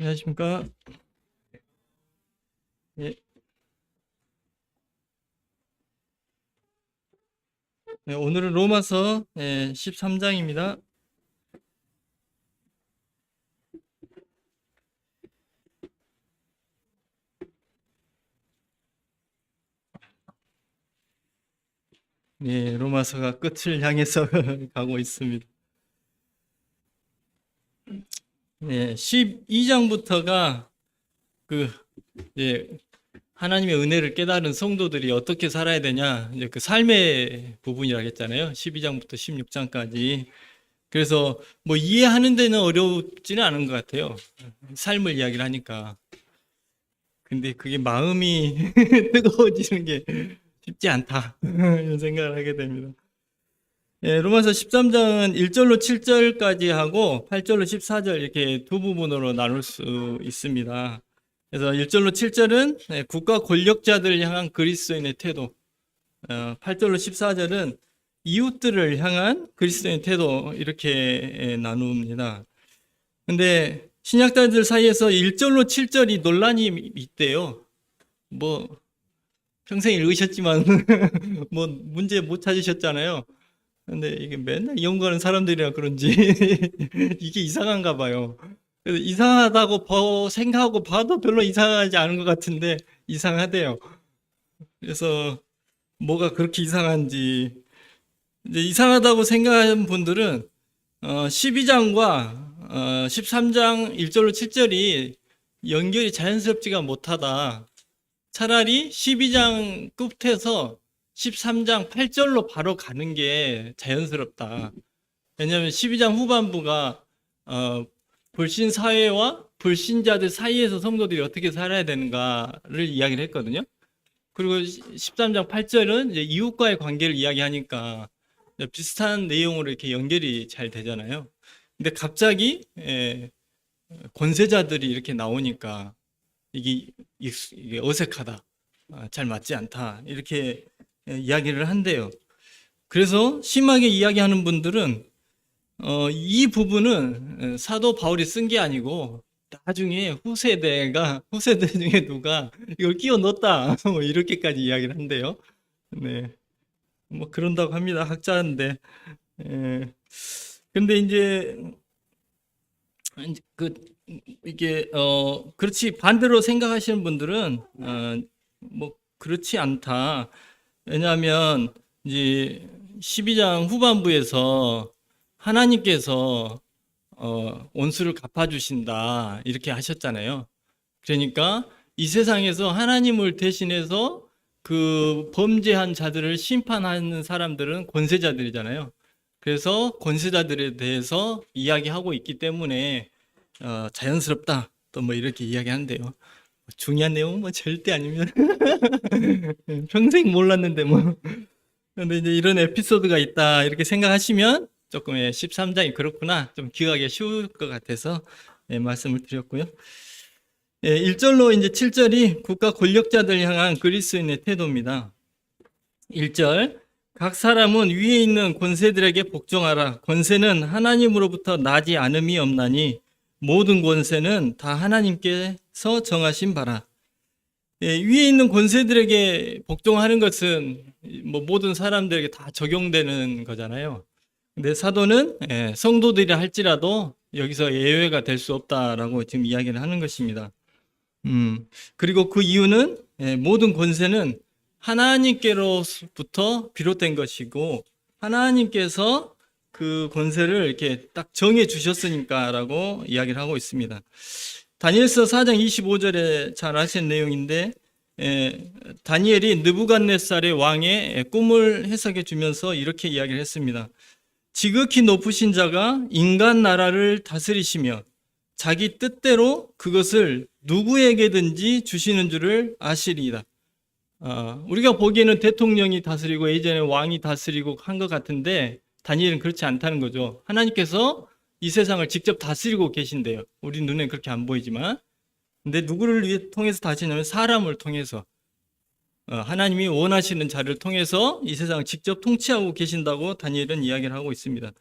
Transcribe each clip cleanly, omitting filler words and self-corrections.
안녕하십니까? 예, 오늘은 로마서 13장입니다. 로마서가 끝을 향해서 가고 있습니다. 12장부터가 그 하나님의 은혜를 깨달은 성도들이 어떻게 살아야 되냐, 이제 그 삶의 부분이라고 했잖아요. 12장부터 16장까지. 그래서 뭐 이해하는 데는 어렵지는 않은 것 같아요. 삶을 이야기를 하니까. 근데 그게 마음이 뜨거워지는 게 쉽지 않다. 이런 생각을 하게 됩니다. 로마서 13장은 1절로 7절까지 하고 8절로 14절 이렇게 두 부분으로 나눌 수 있습니다. 그래서 1절로 7절은 국가 권력자들을 향한 그리스도인의 태도, 8절로 14절은 이웃들을 향한 그리스도인의 태도, 이렇게 나눕니다. 근데 신약자들 사이에서 1절로 7절이 논란이 있대요. 뭐 평생 읽으셨지만 뭐 문제 못 찾으셨잖아요. 근데 이게 맨날 연구하는 사람들이라 그런지 이게 이상한가 봐요. 그래서 이상하다고 생각하고 봐도 별로 이상하지 않은 것 같은데 이상하대요. 그래서 뭐가 그렇게 이상한지, 이제 이상하다고 생각하는 분들은 12장과 13장 1절로 7절이 연결이 자연스럽지가 못하다. 차라리 12장 끝에서 13장 8절로 바로 가는 게 자연스럽다. 왜냐하면 12장 후반부가 불신 사회와 불신자들 사이에서 성도들이 어떻게 살아야 되는가를 이야기를 했거든요. 그리고 13장 8절은 이제 이웃과의 관계를 이야기하니까 비슷한 내용으로 이렇게 연결이 잘 되잖아요. 근데 갑자기 권세자들이 이렇게 나오니까 이게 어색하다, 잘 맞지 않다, 이렇게 이야기를 한대요. 그래서 심하게 이야기하는 분들은 이 부분은 사도 바울이 쓴 게 아니고 나중에 후세대 중에 누가 이걸 끼워 넣었다 뭐 이렇게까지 이야기를 한대요. 네, 뭐 그런다고 합니다. 학자인데. 근데 이제 그 이게 그렇지, 반대로 생각하시는 분들은 뭐 그렇지 않다. 왜냐하면 이제 12장 후반부에서 하나님께서 원수를 갚아주신다 이렇게 하셨잖아요. 그러니까 이 세상에서 하나님을 대신해서 그 범죄한 자들을 심판하는 사람들은 권세자들이잖아요. 그래서 권세자들에 대해서 이야기하고 있기 때문에 자연스럽다, 또 뭐 이렇게 이야기하는데요. 중요한 내용은 뭐 절대 아닙니다. 평생 몰랐는데 뭐. 근데 이제 이런 에피소드가 있다 이렇게 생각하시면 조금 13장이 그렇구나, 좀 기억하기 쉬울 것 같아서 말씀을 드렸고요. 1절로 이제 7절이 국가 권력자들 향한 그리스도인의 태도입니다. 1절, 각 사람은 위에 있는 권세들에게 복종하라. 권세는 하나님으로부터 나지 않음이 없나니 모든 권세는 다 하나님께서 정하신 바라. 위에 있는 권세들에게 복종하는 것은 뭐 모든 사람들에게 다 적용되는 거잖아요. 근데 사도는 성도들이 할지라도 여기서 예외가 될 수 없다라고 지금 이야기를 하는 것입니다. 그리고 그 이유는 모든 권세는 하나님께로부터 비롯된 것이고 하나님께서 그 권세를 이렇게 딱 정해 주셨으니까라고 이야기를 하고 있습니다. 다니엘서 4장 25절에 잘 아시는 내용인데 다니엘이 느부갓네살의 왕의 꿈을 해석해 주면서 이렇게 이야기를 했습니다. 지극히 높으신 자가 인간 나라를 다스리시며 자기 뜻대로 그것을 누구에게든지 주시는 줄을 아시리이다. 우리가 보기에는 대통령이 다스리고 예전에 왕이 다스리고 한 것 같은데 다니엘은 그렇지 않다는 거죠. 하나님께서 이 세상을 직접 다스리고 계신대요. 우리 눈엔 그렇게 안 보이지만. 근데 누구를 통해서 다스리냐면 사람을 통해서, 하나님이 원하시는 자를 통해서 이 세상을 직접 통치하고 계신다고 다니엘은 이야기를 하고 있습니다.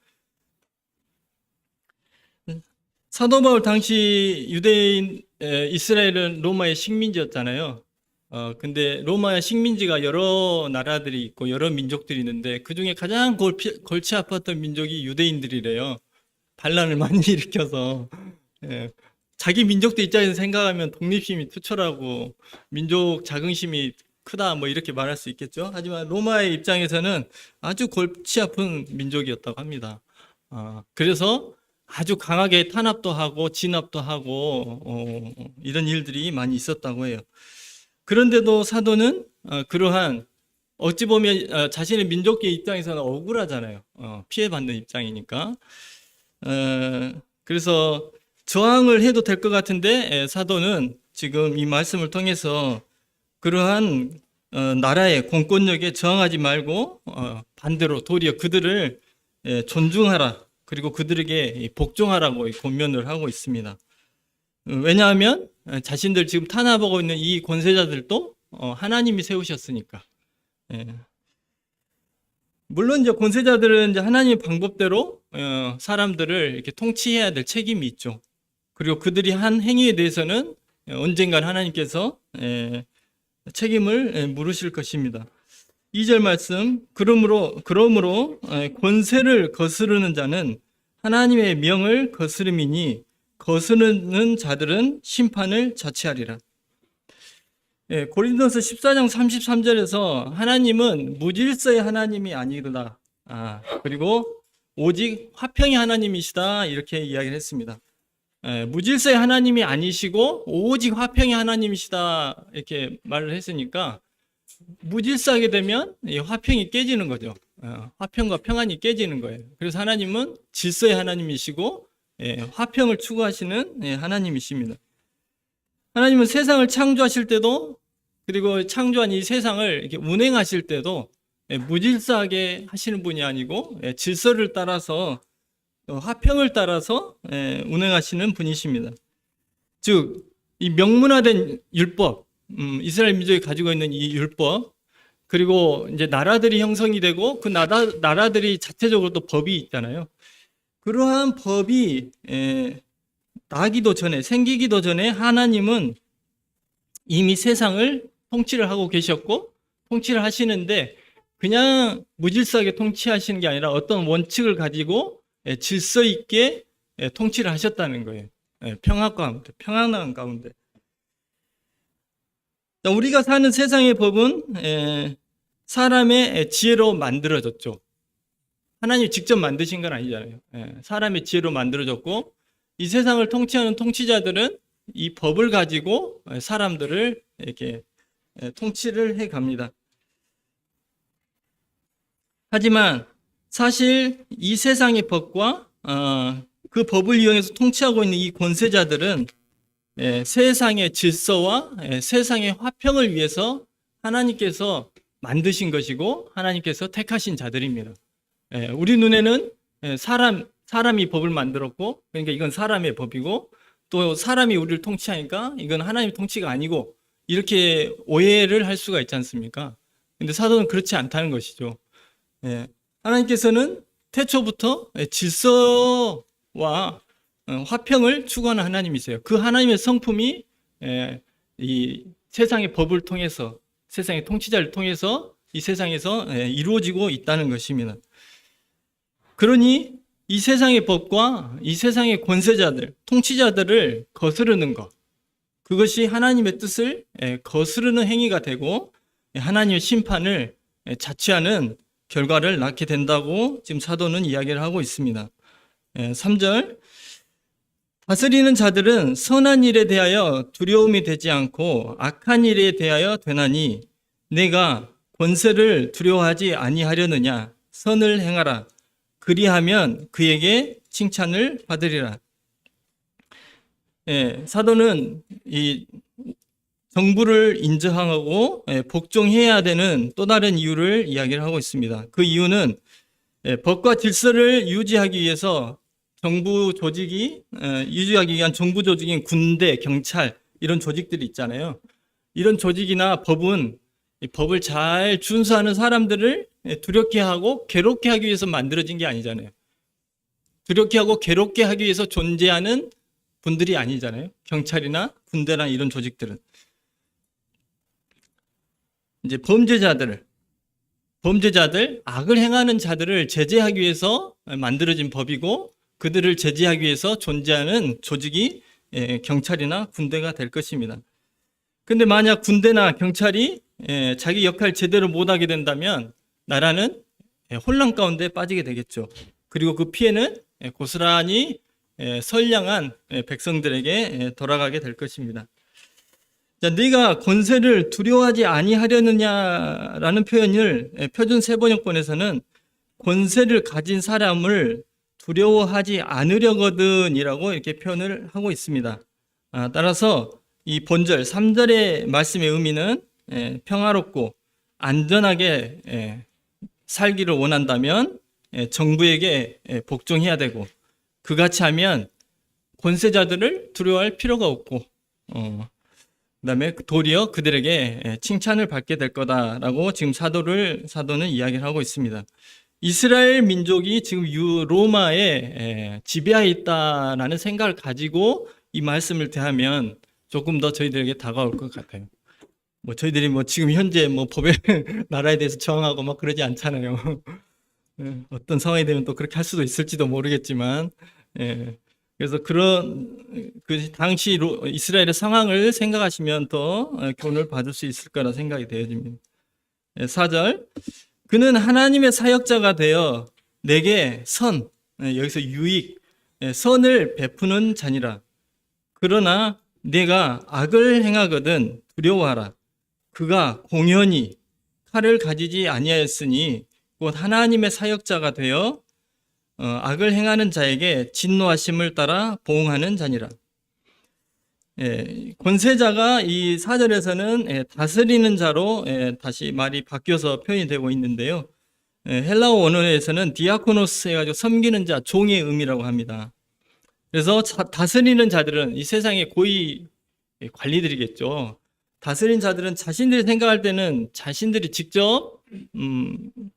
사도 바울 당시 이스라엘은 로마의 식민지였잖아요. 근데 로마의 식민지가 여러 나라들이 있고 여러 민족들이 있는데 그 중에 가장 골치 아팠던 민족이 유대인들이래요. 반란을 많이 일으켜서. 예, 자기 민족도 입장에서 생각하면 독립심이 투철하고 민족 자긍심이 크다 뭐 이렇게 말할 수 있겠죠. 하지만 로마의 입장에서는 아주 골치 아픈 민족이었다고 합니다. 그래서 아주 강하게 탄압도 하고 진압도 하고 이런 일들이 많이 있었다고 해요. 그런데도 사도는 그러한 어찌 보면 자신의 민족의 입장에서는 억울하잖아요. 피해받는 입장이니까. 그래서 저항을 해도 될 것 같은데 사도는 지금 이 말씀을 통해서 그러한 나라의 공권력에 저항하지 말고 반대로 도리어 그들을 존중하라, 그리고 그들에게 복종하라고 권면을 하고 있습니다. 왜냐하면 자신들 지금 탄압하고 있는 이 권세자들도 하나님이 세우셨으니까. 물론 이제 권세자들은 이제 하나님의 방법대로 사람들을 이렇게 통치해야 될 책임이 있죠. 그리고 그들이 한 행위에 대해서는 언젠간 하나님께서 책임을 물으실 것입니다. 2절 말씀, 그러므로 권세를 거스르는 자는 하나님의 명을 거스름이니 거스르는 자들은 심판을 자취하리라. 고린도서 14장 33절에서 하나님은 무질서의 하나님이 아니구나. 그리고 오직 화평의 하나님이시다, 이렇게 이야기를 했습니다. 무질서의 하나님이 아니시고 오직 화평의 하나님이시다, 이렇게 말을 했으니까 무질서하게 되면 이 화평이 깨지는 거죠. 화평과 평안이 깨지는 거예요. 그래서 하나님은 질서의 하나님이시고 화평을 추구하시는 하나님이십니다. 하나님은 세상을 창조하실 때도, 그리고 창조한 이 세상을 이렇게 운행하실 때도 무질서하게 하시는 분이 아니고 질서를 따라서, 화평을 따라서 운행하시는 분이십니다. 즉, 이 명문화된 율법, 이스라엘 민족이 가지고 있는 이 율법, 그리고 이제 나라들이 형성이 되고 그 나라들이 자체적으로 또 법이 있잖아요. 그러한 법이 나기도 전에, 생기기도 전에 하나님은 이미 세상을 통치를 하고 계셨고 통치를 하시는데, 그냥 무질서하게 통치하시는 게 아니라 어떤 원칙을 가지고 질서 있게 통치를 하셨다는 거예요. 평안한 가운데. 우리가 사는 세상의 법은 사람의 지혜로 만들어졌죠. 하나님이 직접 만드신 건 아니잖아요. 사람의 지혜로 만들어졌고, 이 세상을 통치하는 통치자들은 이 법을 가지고 사람들을 이렇게 통치를 해 갑니다. 하지만 사실 이 세상의 법과 그 법을 이용해서 통치하고 있는 이 권세자들은 세상의 질서와 세상의 화평을 위해서 하나님께서 만드신 것이고 하나님께서 택하신 자들입니다. 우리 눈에는 사람이 법을 만들었고, 그러니까 이건 사람의 법이고, 또 사람이 우리를 통치하니까 이건 하나님의 통치가 아니고, 이렇게 오해를 할 수가 있지 않습니까? 근데 사도는 그렇지 않다는 것이죠. 하나님께서는 태초부터 질서와 화평을 추구하는 하나님이세요. 그 하나님의 성품이 이 세상의 법을 통해서, 세상의 통치자를 통해서 이 세상에서 이루어지고 있다는 것입니다. 그러니 이 세상의 법과 이 세상의 권세자들, 통치자들을 거스르는 것, 그것이 하나님의 뜻을 거스르는 행위가 되고 하나님의 심판을 자취하는 결과를 낳게 된다고 지금 사도는 이야기를 하고 있습니다. 3절, 다스리는 자들은 선한 일에 대하여 두려움이 되지 않고 악한 일에 대하여 되나니 내가 권세를 두려워하지 아니하려느냐. 선을 행하라. 그리하면 그에게 칭찬을 받으리라. 사도는 이 정부를 인정하고 복종해야 되는 또 다른 이유를 이야기를 하고 있습니다. 그 이유는 법과 질서를 유지하기 위해서 정부 조직이 유지하기 위한 정부 조직인 군대, 경찰 이런 조직들이 있잖아요. 이런 조직이나 법은 이 법을 잘 준수하는 사람들을 두렵게 하고 괴롭게 하기 위해서 만들어진 게 아니잖아요. 두렵게 하고 괴롭게 하기 위해서 존재하는 분들이 아니잖아요. 경찰이나 군대나 이런 조직들은. 이제 범죄자들, 악을 행하는 자들을 제재하기 위해서 만들어진 법이고, 그들을 제재하기 위해서 존재하는 조직이 경찰이나 군대가 될 것입니다. 근데 만약 군대나 경찰이 자기 역할 제대로 못하게 된다면 나라는 혼란 가운데 빠지게 되겠죠. 그리고 그 피해는 고스란히 선량한 백성들에게 돌아가게 될 것입니다. 자, 네가 권세를 두려워하지 아니하려느냐라는 표현을 표준 세번역본에서는 권세를 가진 사람을 두려워하지 않으려거든이라고 이렇게 표현을 하고 있습니다. 따라서 이 본절 3절의 말씀의 의미는 평화롭고 안전하게 살기를 원한다면 정부에게 복종해야 되고, 그같이 하면 권세자들을 두려워할 필요가 없고, 그다음에 도리어 그들에게 칭찬을 받게 될 거다라고 지금 사도는 이야기를 하고 있습니다. 이스라엘 민족이 지금 로마에 지배하에 있다라는 생각을 가지고 이 말씀을 대하면 조금 더 저희들에게 다가올 것 같아요. 저희들이 지금 현재 법의 나라에 대해서 저항하고 막 그러지 않잖아요. 어떤 상황이 되면 또 그렇게 할 수도 있을지도 모르겠지만, 그래서 그 당시 이스라엘의 상황을 생각하시면 더 교훈을 받을 수 있을 거라 생각이 되어집니다. 4절, 그는 하나님의 사역자가 되어 내게 여기서 유익, 선을 베푸는 자니라. 그러나 내가 악을 행하거든 두려워하라. 그가 공연히 칼을 가지지 아니하였으니 곧 하나님의 사역자가 되어 악을 행하는 자에게 진노하심을 따라 보응하는 자니라. 권세자가 이 4절에서는 다스리는 자로 다시 말이 바뀌어서 표현이 되고 있는데요. 헬라어 원어에서는 디아코노스 해가지고 섬기는 자, 종의 의미라고 합니다. 그래서 다스리는 자들은 이 세상의 고위 관리들이겠죠. 다스린 자들은 자신들이 생각할 때는 자신들이 직접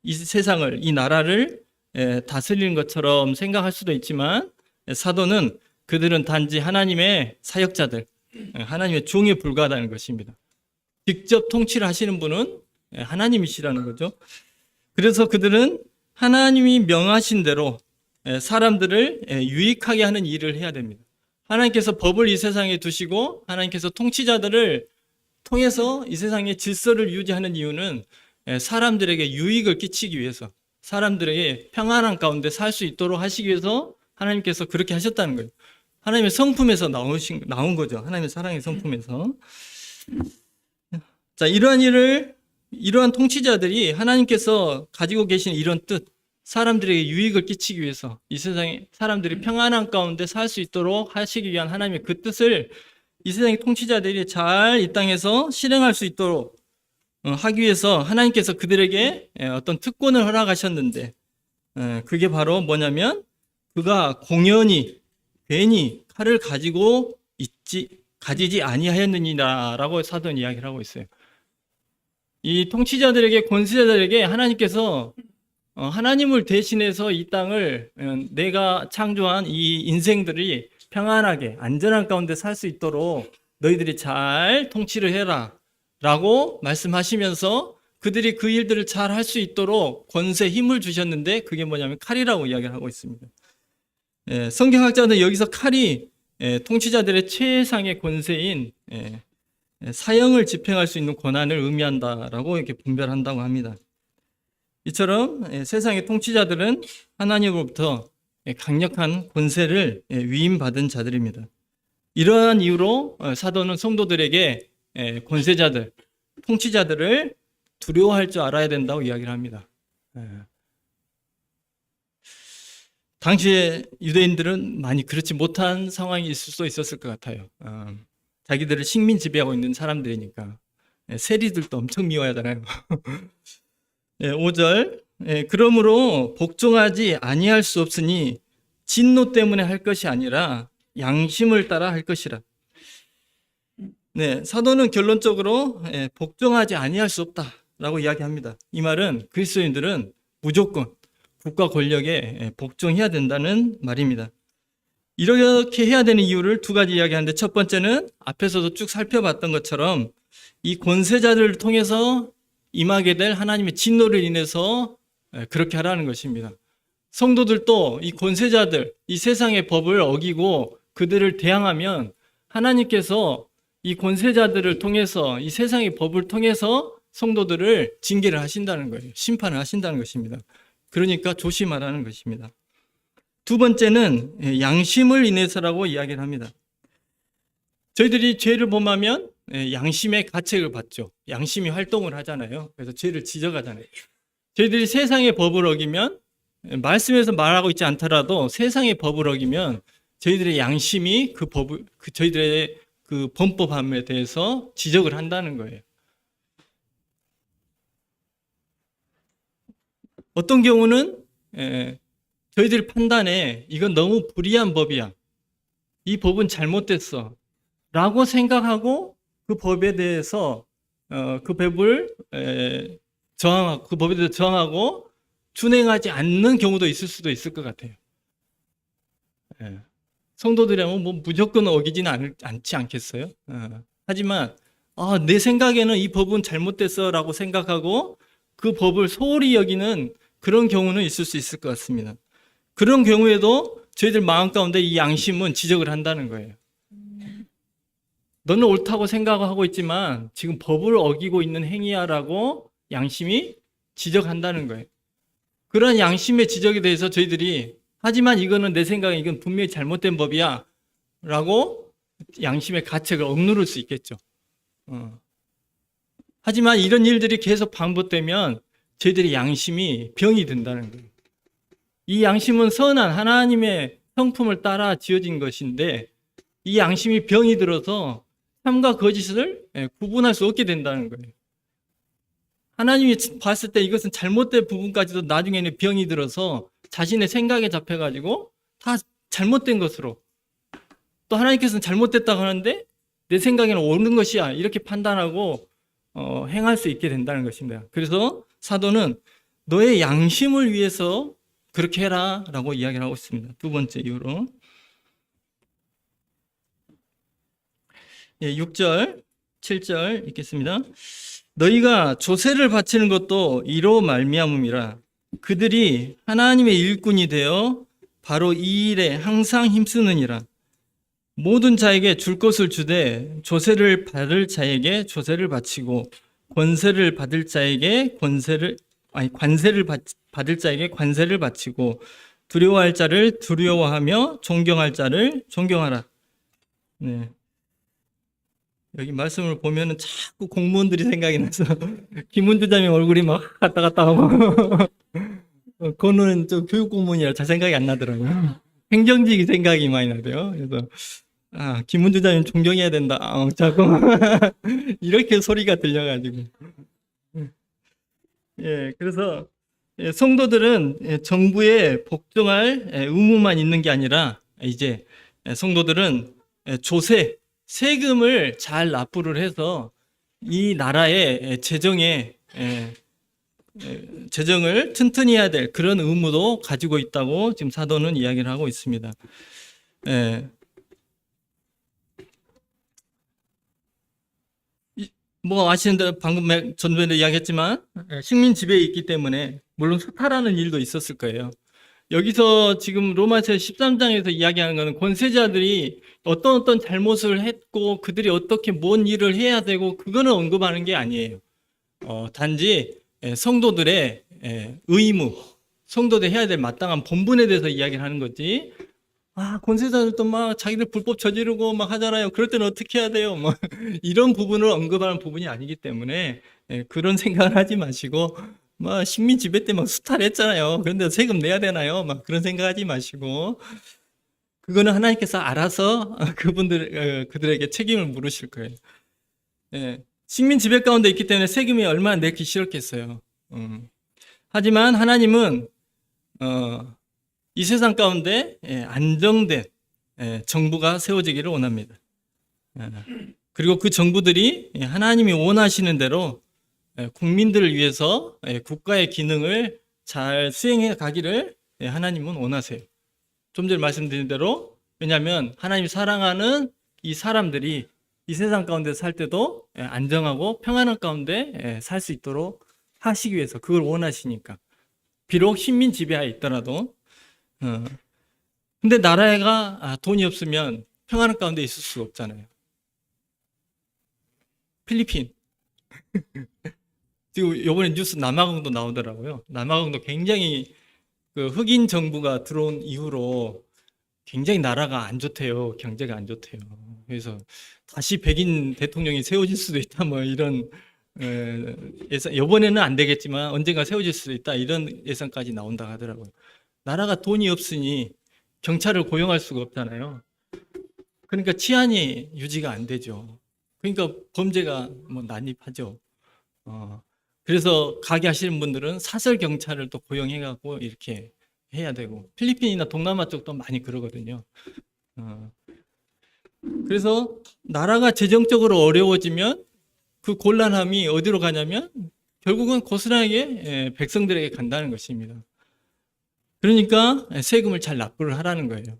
이 세상을, 이 나라를 다스리는 것처럼 생각할 수도 있지만, 사도는 그들은 단지 하나님의 사역자들, 하나님의 종에 불과하다는 것입니다. 직접 통치를 하시는 분은 하나님이시라는 거죠. 그래서 그들은 하나님이 명하신 대로 사람들을 유익하게 하는 일을 해야 됩니다. 하나님께서 법을 이 세상에 두시고 하나님께서 통치자들을 통해서 이 세상의 질서를 유지하는 이유는 사람들에게 유익을 끼치기 위해서, 사람들에게 평안한 가운데 살 수 있도록 하시기 위해서 하나님께서 그렇게 하셨다는 거예요. 하나님의 성품에서 나온 거죠. 하나님의 사랑의 성품에서. 자, 이러한 통치자들이 하나님께서 가지고 계신 이런 뜻, 사람들에게 유익을 끼치기 위해서 이 세상에 사람들이 평안한 가운데 살 수 있도록 하시기 위한 하나님의 그 뜻을 이 세상의 통치자들이 잘 이 땅에서 실행할 수 있도록 하기 위해서 하나님께서 그들에게 어떤 특권을 허락하셨는데, 그게 바로 뭐냐면 그가 공연히 괜히 칼을 가지지 아니하였느니라라고 사도는 이야기를 하고 있어요. 이 통치자들에게, 권세자들에게 하나님께서 하나님을 대신해서 이 땅을, 내가 창조한 이 인생들이 평안하게 안전한 가운데 살 수 있도록 너희들이 잘 통치를 해라 라고 말씀하시면서 그들이 그 일들을 잘 할 수 있도록 권세, 힘을 주셨는데, 그게 뭐냐면 칼이라고 이야기를 하고 있습니다. 성경학자들은 여기서 칼이 통치자들의 최상의 권세인 사형을 집행할 수 있는 권한을 의미한다라고 이렇게 분별한다고 합니다. 이처럼 세상의 통치자들은 하나님으로부터 강력한 권세를 위임받은 자들입니다. 이러한 이유로 사도는 성도들에게 권세자들, 통치자들을 두려워할 줄 알아야 된다고 이야기를 합니다. 당시에 유대인들은 많이 그렇지 못한 상황이 있을 수도 있었을 것 같아요. 자기들을 식민 지배하고 있는 사람들이니까. 세리들도 엄청 미워하잖아요. 5절, 그러므로 복종하지 아니할 수 없으니 진노 때문에 할 것이 아니라 양심을 따라 할 것이라. 사도는 결론적으로 복종하지 아니할 수 없다라고 이야기합니다. 이 말은 그리스도인들은 무조건 국가 권력에 복종해야 된다는 말입니다. 이렇게 해야 되는 이유를 두 가지 이야기하는데, 첫 번째는 앞에서도 쭉 살펴봤던 것처럼 이 권세자들을 통해서 임하게 될 하나님의 진노를 인해서 그렇게 하라는 것입니다. 성도들도 이 권세자들, 이 세상의 법을 어기고 그들을 대항하면 하나님께서 이 권세자들을 통해서, 이 세상의 법을 통해서 성도들을 징계를 하신다는 거예요. 심판을 하신다는 것입니다. 그러니까 조심하라는 것입니다. 두 번째는 양심을 인해서라고 이야기를 합니다. 저희들이 죄를 범하면 양심의 가책을 받죠. 양심이 활동을 하잖아요. 그래서 죄를 지적하잖아요. 저희들이 세상의 법을 어기면, 말씀에서 말하고 있지 않더라도 세상의 법을 어기면 저희들의 양심이 저희들의 그 범법함에 대해서 지적을 한다는 거예요. 어떤 경우는 저희들 판단에 이건 너무 불의한 법이야, 이 법은 잘못됐어 라고 생각하고 그 법에 대해서 그 법에 대해서 저항하고 준행하지 않는 경우도 있을 수도 있을 것 같아요. 성도들이라면 뭐 무조건 어기지는 않지 않겠어요? 하지만 내 생각에는 이 법은 잘못됐어 라고 생각하고 그 법을 소홀히 여기는 그런 경우는 있을 수 있을 것 같습니다. 그런 경우에도 저희들 마음 가운데 이 양심은 지적을 한다는 거예요. 너는 옳다고 생각하고 있지만 지금 법을 어기고 있는 행위야 라고 양심이 지적한다는 거예요. 그런 양심의 지적에 대해서 저희들이 하지만 이거는 내 생각에 이건 분명히 잘못된 법이야 라고 양심의 가책을 억누를 수 있겠죠. 하지만 이런 일들이 계속 반복되면 저희들이 양심이 병이 든다는 거예요. 이 양심은 선한 하나님의 성품을 따라 지어진 것인데 이 양심이 병이 들어서 참과 거짓을 구분할 수 없게 된다는 거예요. 하나님이 봤을 때 이것은 잘못된 부분까지도 나중에는 병이 들어서 자신의 생각에 잡혀가지고 다 잘못된 것으로, 또 하나님께서는 잘못됐다고 하는데 내 생각에는 옳은 것이야 이렇게 판단하고 행할 수 있게 된다는 것입니다. 그래서 사도는 너의 양심을 위해서 그렇게 해라 라고 이야기를 하고 있습니다. 두 번째 이유로 6절 7절 읽겠습니다. 너희가 조세를 바치는 것도 이로 말미암음이라. 그들이 하나님의 일꾼이 되어 바로 이 일에 항상 힘쓰느니라. 모든 자에게 줄 것을 주되 조세를 받을 자에게 조세를 바치고 관세를 받을 자에게 관세를 받을 자에게 관세를 바치고 두려워할 자를 두려워하며 존경할 자를 존경하라. 네. 여기 말씀을 보면은 자꾸 공무원들이 생각이 나서 김은주장님 얼굴이 막 갔다 갔다 하고 그거는 좀 교육 공무원이라 잘 생각이 안 나더라고요. 행정직이 생각이 많이 나대요. 그래서 김은주장님 존경해야 된다. 자꾸 이렇게 소리가 들려가지고. 그래서 성도들은 정부에 복종할 의무만 있는 게 아니라 이제 성도들은 세금을 잘 납부를 해서 이 나라의 재정을 튼튼히 해야 될 그런 의무도 가지고 있다고 지금 사도는 이야기를 하고 있습니다. 뭐 아시는 대로 방금 전전에 이야기했지만 식민 지배에 있기 때문에 물론 수탈하는 일도 있었을 거예요. 여기서 지금 로마서 13장에서 이야기하는 것은 권세자들이 어떤 잘못을 했고 그들이 어떻게 뭔 일을 해야 되고 그거는 언급하는 게 아니에요. 단지 성도들의 의무, 성도들이 해야 될 마땅한 본분에 대해서 이야기를 하는 거지. 권세자들도 막 자기들 불법 저지르고 막 하잖아요. 그럴 때는 어떻게 해야 돼요? 뭐 이런 부분을 언급하는 부분이 아니기 때문에 그런 생각을 하지 마시고 막 식민 지배 때 막 수탈했잖아요. 그런데 세금 내야 되나요? 막 그런 생각하지 마시고 그거는 하나님께서 알아서 그들에게 책임을 물으실 거예요. 식민 지배 가운데 있기 때문에 세금이 얼마나 내기 싫었겠어요. 하지만 하나님은 이 세상 가운데 안정된 정부가 세워지기를 원합니다. 그리고 그 정부들이 하나님이 원하시는 대로 국민들을 위해서 국가의 기능을 잘 수행해 가기를 하나님은 원하세요. 좀 전에 말씀드린 대로 왜냐하면 하나님이 사랑하는 이 사람들이 이 세상 가운데 살 때도 안정하고 평안한 가운데 살 수 있도록 하시기 위해서, 그걸 원하시니까. 비록 식민 지배하에 있더라도. 근데 나라가 돈이 없으면 평안한 가운데 있을 수가 없잖아요. 필리핀. 지금 이번에 뉴스 남아공도 나오더라고요. 남아공도 굉장히 그 흑인 정부가 들어온 이후로 굉장히 나라가 안 좋대요. 경제가 안 좋대요. 그래서 다시 백인 대통령이 세워질 수도 있다. 뭐 이런 예상, 이번에는 안 되겠지만 언젠가 세워질 수도 있다. 이런 예상까지 나온다고 하더라고요. 나라가 돈이 없으니 경찰을 고용할 수가 없잖아요. 그러니까 치안이 유지가 안 되죠. 그러니까 범죄가 뭐 난입하죠. 그래서 가게 하시는 분들은 사설 경찰을 또 고용해 갖고 이렇게 해야 되고, 필리핀이나 동남아 쪽도 많이 그러거든요. 그래서 나라가 재정적으로 어려워지면 그 곤란함이 어디로 가냐면 결국은 고스란하게 백성들에게 간다는 것입니다. 그러니까 세금을 잘 납부를 하라는 거예요.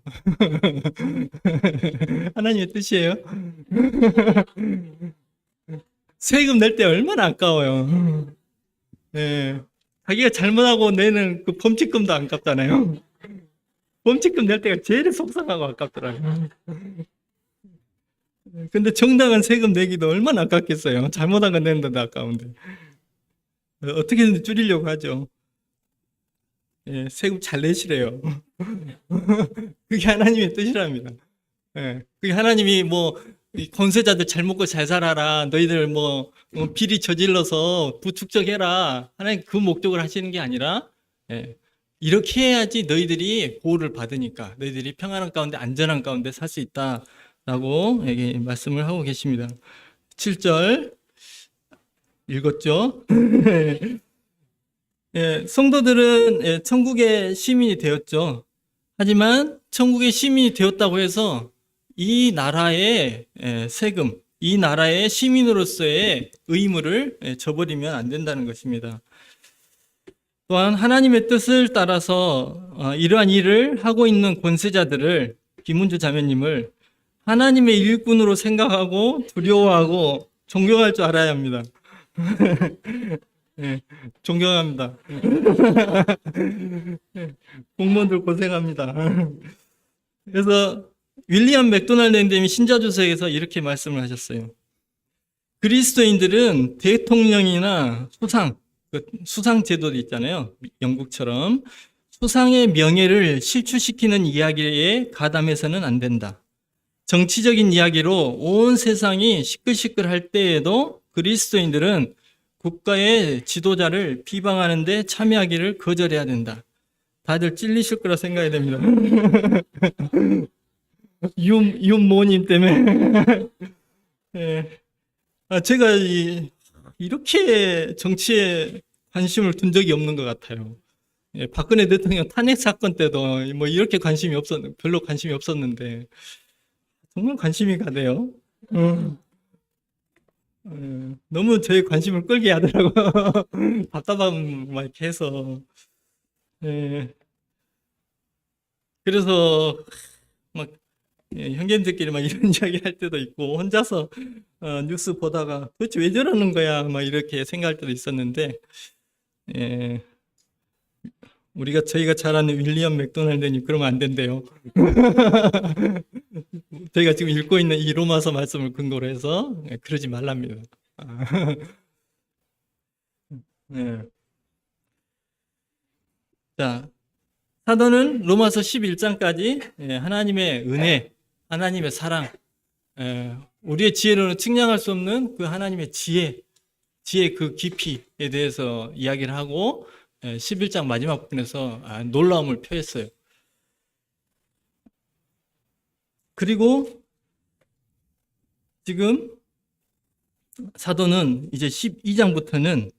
하나님의 뜻이에요. 세금 낼 때 얼마나 아까워요. 자기가 잘못하고 내는 그 범칙금도 안 갚잖아요. 범칙금 낼 때가 제일 속상하고 아깝더라고요. 근데 정당한 세금 내기도 얼마나 아깝겠어요. 잘못한 거 내는데도 아까운데. 어떻게든 줄이려고 하죠. 세금 잘 내시래요. 그게 하나님의 뜻이랍니다. 그게 하나님이 뭐 권세자들 잘 먹고 잘 살아라, 너희들 뭐 비리 저질러서 부축적해라, 하나님 그 목적을 하시는 게 아니라 이렇게 해야지 너희들이 보호를 받으니까, 너희들이 평안한 가운데 안전한 가운데 살 수 있다라고 말씀을 하고 계십니다. 7절 읽었죠? 성도들은 천국의 시민이 되었죠. 하지만 천국의 시민이 되었다고 해서 이 나라의 세금, 이 나라의 시민으로서의 의무를 저버리면 안 된다는 것입니다. 또한 하나님의 뜻을 따라서 이러한 일을 하고 있는 권세자들을, 김은주 자매님을 하나님의 일꾼으로 생각하고 두려워하고 존경할 줄 알아야 합니다. 존경합니다. 공무원들 고생합니다. 그래서 윌리엄 맥도날드 님이 신자주석에서 이렇게 말씀을 하셨어요. 그리스도인들은 대통령이나 수상 제도도 있잖아요. 영국처럼 수상의 명예를 실추시키는 이야기에 가담해서는 안 된다. 정치적인 이야기로 온 세상이 시끌시끌할 때에도 그리스도인들은 국가의 지도자를 비방하는 데 참여하기를 거절해야 된다. 다들 찔리실 거라 생각이 됩니다. 이웃모님 때문에. 제가 이렇게 정치에 관심을 둔 적이 없는 것 같아요. 박근혜 대통령 탄핵 사건 때도 뭐 이렇게 별로 관심이 없었는데 정말 관심이 가네요. 너무 저의 관심을 끌게 하더라고요. 답답함 막 이렇게 해서. 그래서 막 형제들끼리 막 이런 이야기 할 때도 있고, 혼자서 뉴스 보다가 도대체 왜 저러는 거야 막 이렇게 생각할 때도 있었는데, 저희가 잘 아는 윌리엄 맥도날드님 그러면 안 된대요. 저희가 지금 읽고 있는 이 로마서 말씀을 근거로 해서 그러지 말랍니다. 자, 사도는 로마서 11장까지 하나님의 은혜, 하나님의 사랑, 우리의 지혜로는 측량할 수 없는 그 하나님의 지혜 그 깊이에 대해서 이야기를 하고 11장 마지막 부분에서 놀라움을 표했어요. 그리고 지금 사도는 이제 12장부터는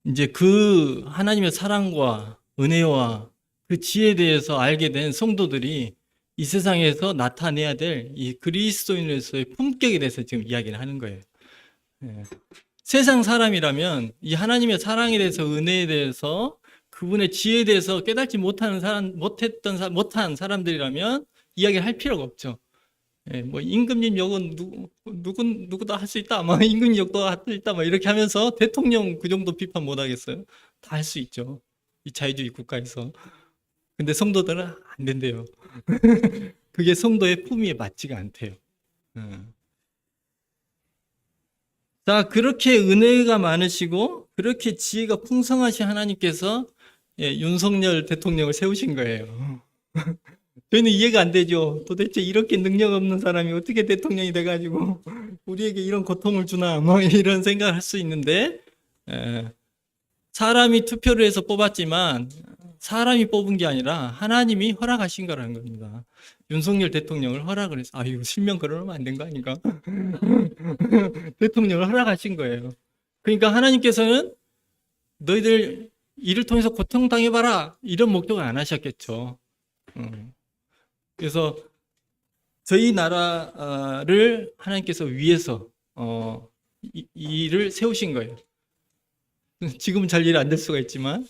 이제 그 하나님의 사랑과 은혜와 그 지혜에 대해서 알게 된 성도들이 이 세상에서 나타내야 될 이 그리스도인으로서의 품격에 대해서 지금 이야기를 하는 거예요. 세상 사람이라면 이 하나님의 사랑에 대해서, 은혜에 대해서, 그분의 지혜에 대해서 깨닫지 못한 사람들이라면 이야기를 할 필요가 없죠. 예, 뭐 임금님 욕은 누구도 할 수 있다. 뭐 임금님 욕도 할 수 있다. 뭐 이렇게 하면서 대통령 그 정도 비판 못 하겠어요? 다 할 수 있죠. 이 자유주의 국가에서. 근데 성도들은 안 된대요. 그게 성도의 품위에 맞지가 않대요. 자, 그렇게 은혜가 많으시고 그렇게 지혜가 풍성하신 하나님께서 윤석열 대통령을 세우신 거예요. 저희는 이해가 안 되죠. 도대체 이렇게 능력 없는 사람이 어떻게 대통령이 돼가지고 우리에게 이런 고통을 주나, 뭐 이런 생각을 할 수 있는데, 사람이 투표를 해서 뽑았지만 사람이 뽑은 게 아니라 하나님이 허락하신 거라는 겁니다. 윤석열 대통령을 허락을 해서, 아유, 실명 걸어놓으면 안 된 거 아닌가? 대통령을 허락하신 거예요. 그러니까 하나님께서는 너희들 이를 통해서 고통당해봐라, 이런 목적을 안 하셨겠죠. 그래서 저희 나라를 하나님께서 위해서 일을 세우신 거예요. 지금은 잘 일 안 될 수가 있지만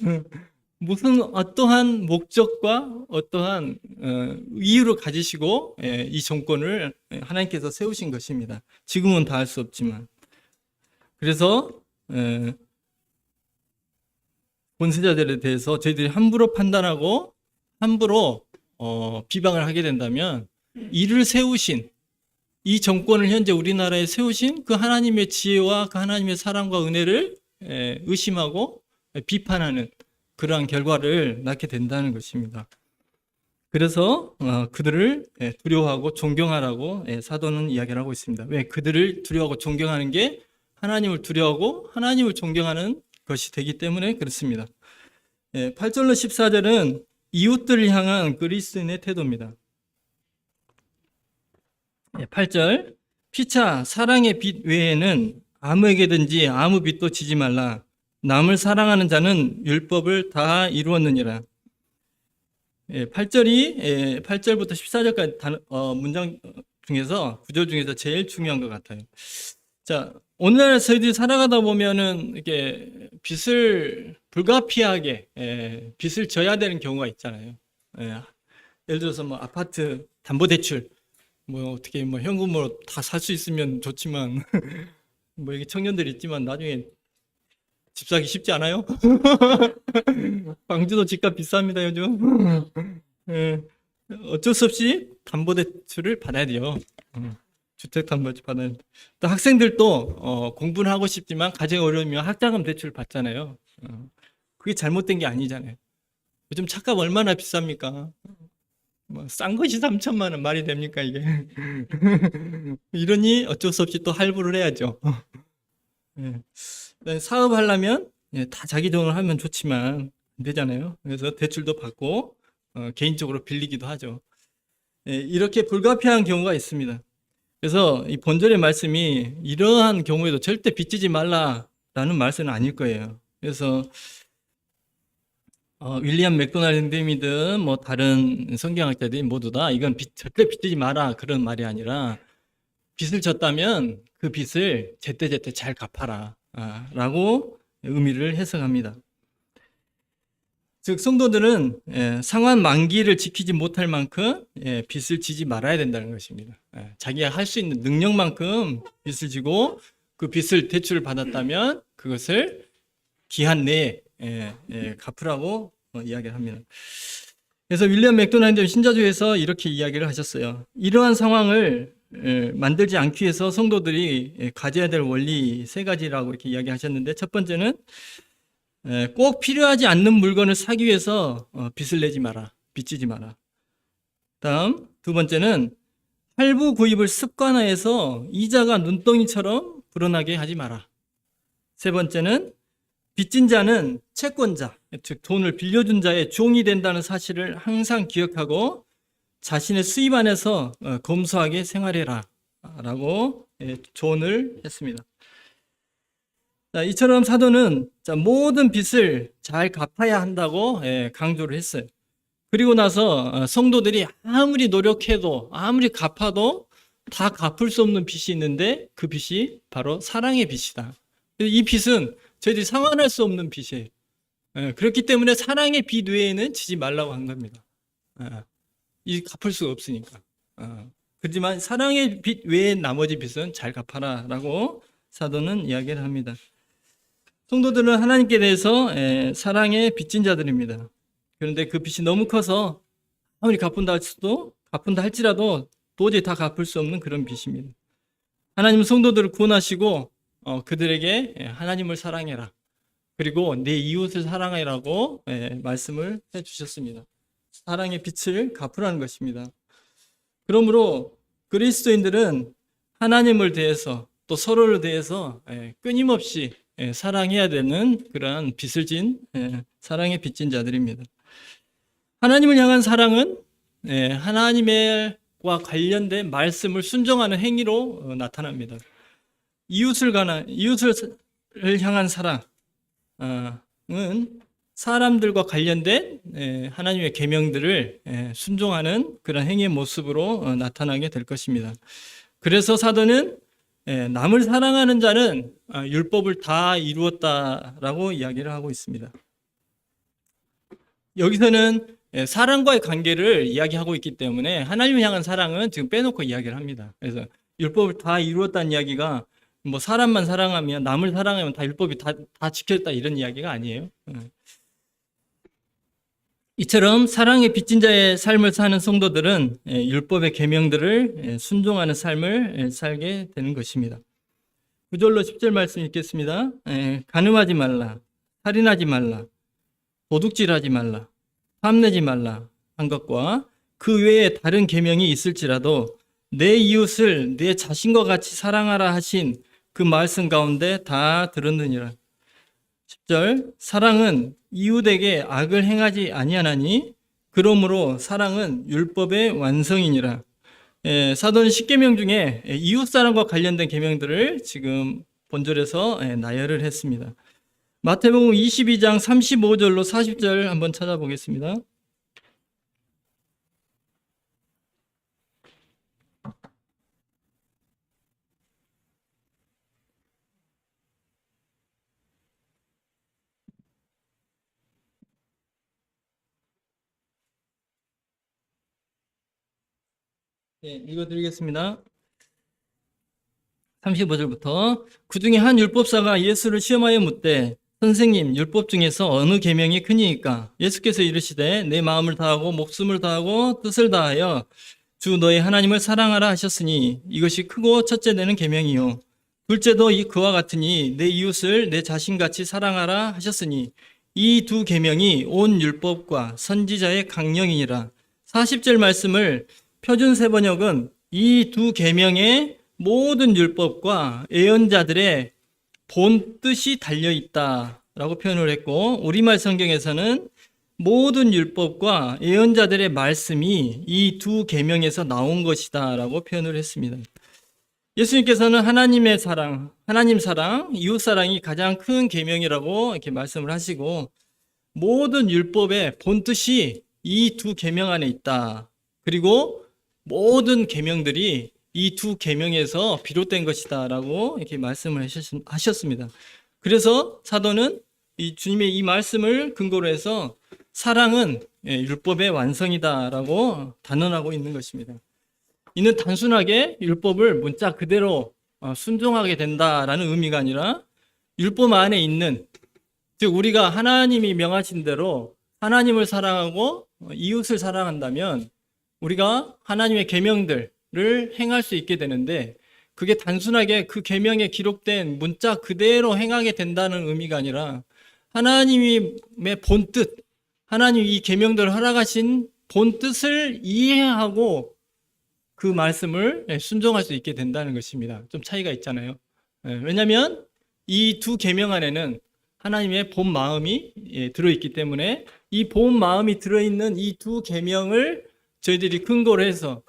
무슨 어떠한 목적과 어떠한 이유를 가지시고 이 정권을 하나님께서 세우신 것입니다. 지금은 다 할 수 없지만. 그래서 권세자들에 대해서 저희들이 함부로 판단하고 함부로 비방을 하게 된다면, 이를 세우신, 이 정권을 현재 우리나라에 세우신 그 하나님의 지혜와 그 하나님의 사랑과 은혜를 의심하고 비판하는 그러한 결과를 낳게 된다는 것입니다. 그래서 그들을 두려워하고 존경하라고 사도는 이야기를 하고 있습니다. 왜? 그들을 두려워하고 존경하는 게 하나님을 두려워하고 하나님을 존경하는 것이 되기 때문에 그렇습니다. 8절로 14절은 이웃들을 향한 그리스도인의 태도입니다. 8절, 피차 사랑의 빛 외에는 아무에게든지 아무 빛도 지지 말라. 남을 사랑하는 자는 율법을 다 이루었느니라. 8절부터 14절까지 문장 중에서, 구절 중에서 제일 중요한 것 같아요. 자, 오늘날 저희들이 살아가다 보면은 이렇게 빚을 불가피하게 빚을 져야 되는 경우가 있잖아요. 예를 들어서 뭐 아파트 담보대출, 뭐 어떻게 뭐 현금으로 다 살 수 있으면 좋지만 뭐 여기 청년들 있지만 나중에 집 사기 쉽지 않아요? 광주도 집값 비쌉니다 요즘. 어쩔 수 없이 담보대출을 받아야 돼요. 주택담보대출 받아야 돼요. 또 학생들도 공부를 하고 싶지만 가정이 어려우면 학자금 대출 받잖아요. 그게 잘못된 게 아니잖아요. 요즘 차값 얼마나 비쌉니까? 뭐 싼 것이 3천만 원 말이 됩니까 이게? 이러니 어쩔 수 없이 또 할부를 해야죠. 사업하려면 다 자기 돈을 하면 좋지만 안 되잖아요. 그래서 대출도 받고 개인적으로 빌리기도 하죠. 이렇게 불가피한 경우가 있습니다. 그래서 이 본절의 말씀이 이러한 경우에도 절대 빚지지 말라라는 말씀은 아닐 거예요. 그래서 윌리엄 맥도날드님이든 뭐 다른 성경학자들이 모두 다 이건 절대 빚지지 마라 그런 말이 아니라, 빚을 졌다면 그 빚을 제때제때 잘 갚아라 라고 의미를 해석합니다. 즉 성도들은 상환 만기를 지키지 못할 만큼 빚을 지지 말아야 된다는 것입니다. 자기가 할 수 있는 능력만큼 빚을 지고 그 빚을 대출을 받았다면 그것을 기한 내에 갚으라고 이야기를 합니다. 그래서 윌리엄 맥도날드 신자주에서 이렇게 이야기를 하셨어요. 이러한 상황을 만들지 않기 위해서 성도들이 가져야 될 원리 3가지라고 이렇게 이야기하셨는데, 첫 번째는 꼭 필요하지 않는 물건을 사기 위해서 빚을 내지 마라, 빚지지 마라. 다음 두 번째는 할부 구입을 습관화해서 이자가 눈덩이처럼 불어나게 하지 마라. 세 번째는 빚진 자는 채권자, 즉 돈을 빌려준 자의 종이 된다는 사실을 항상 기억하고 자신의 수입 안에서 검소하게 생활해라 라고 조언을 했습니다. 자, 이처럼 사도는 모든 빚을 잘 갚아야 한다고 강조를 했어요. 그리고 나서 성도들이 아무리 노력해도 아무리 갚아도 다 갚을 수 없는 빚이 있는데, 그 빚이 바로 사랑의 빚이다. 이 빚은 저희들이 상환할 수 없는 빚이에요. 그렇기 때문에 사랑의 빚 외에는 지지 말라고 한 겁니다. 이 갚을 수가 없으니까. 그렇지만 사랑의 빚 외에 나머지 빚은 잘 갚아라라고 사도는 이야기를 합니다. 성도들은 하나님께 대해서 사랑의 빚진 자들입니다. 그런데 그 빚이 너무 커서 아무리 갚은다 할지라도 도저히 다 갚을 수 없는 그런 빚입니다. 하나님은 성도들을 구원하시고 그들에게 하나님을 사랑해라, 그리고 내 이웃을 사랑해라고 말씀을 해주셨습니다. 사랑의 빚을 갚으라는 것입니다. 그러므로 그리스도인들은 하나님을 대해서 또 서로를 대해서 끊임없이 사랑해야 되는 그러한 빚을 진 사랑의 빚진 자들입니다. 하나님을 향한 사랑은 하나님과 관련된 말씀을 순종하는 행위로 나타납니다. 이웃을 향한 사랑은 사람들과 관련된 하나님의 계명들을 순종하는 그런 행위의 모습으로 나타나게 될 것입니다. 그래서 사도는 남을 사랑하는 자는 율법을 다 이루었다라고 이야기를 하고 있습니다. 여기서는 사랑과의 관계를 이야기하고 있기 때문에 하나님을 향한 사랑은 지금 빼놓고 이야기를 합니다. 그래서 율법을 다 이루었다는 이야기가 뭐 사람만 사랑하면, 남을 사랑하면 다 율법이 다 지켰다 이런 이야기가 아니에요. 이처럼 사랑의 빚진 자의 삶을 사는 성도들은 율법의 계명들을 순종하는 삶을 살게 되는 것입니다. 9절로 10절 말씀 읽겠습니다. 간음하지 말라, 살인하지 말라, 도둑질하지 말라, 탐내지 말라 한 것과 그 외에 다른 계명이 있을지라도 내 이웃을 내 자신과 같이 사랑하라 하신 그 말씀 가운데 다 들었느니라. 10절, 사랑은 이웃에게 악을 행하지 아니하나니 그러므로 사랑은 율법의 완성이니라. 사도는 10계명 중에 이웃사랑과 관련된 계명들을 지금 본절에서 나열을 했습니다. 마태복음 22장 35절로 40절 한번 찾아보겠습니다. 읽어드리겠습니다. 35절부터 그 중에 한 율법사가 예수를 시험하여 묻되 선생님, 율법 중에서 어느 계명이 크니이까? 예수께서 이르시되 내 마음을 다하고 목숨을 다하고 뜻을 다하여 주 너의 하나님을 사랑하라 하셨으니 이것이 크고 첫째 되는 계명이요. 둘째도 그와 같으니 내 이웃을 내 자신같이 사랑하라 하셨으니 이 두 계명이 온 율법과 선지자의 강령이니라. 40절 말씀을 표준 세번역은 이 두 계명의 모든 율법과 예언자들의 본 뜻이 달려있다라고 표현을 했고, 우리말 성경에서는 모든 율법과 예언자들의 말씀이 이 두 계명에서 나온 것이다 라고 표현을 했습니다. 예수님께서는 하나님의 사랑, 하나님 사랑, 이웃 사랑이 가장 큰 계명이라고 이렇게 말씀을 하시고, 모든 율법의 본 뜻이 이 두 계명 안에 있다. 그리고 모든 계명들이 이 두 계명에서 비롯된 것이다 라고 이렇게 말씀을 하셨습니다. 그래서 사도는 이 주님의 이 말씀을 근거로 해서 사랑은 율법의 완성이다 라고 단언하고 있는 것입니다. 이는 단순하게 율법을 문자 그대로 순종하게 된다라는 의미가 아니라 율법 안에 있는, 즉 우리가 하나님이 명하신 대로 하나님을 사랑하고 이웃을 사랑한다면 우리가 하나님의 계명들을 행할 수 있게 되는데, 그게 단순하게 그 계명에 기록된 문자 그대로 행하게 된다는 의미가 아니라 하나님의 본뜻, 하나님이 이 계명들을 허락하신 본뜻을 이해하고 그 말씀을 순종할 수 있게 된다는 것입니다. 좀 차이가 있잖아요. 왜냐하면 이 두 계명 안에는 하나님의 본 마음이 들어있기 때문에 이 본 마음이 들어있는 이 두 계명을 저희들이 근거로 해서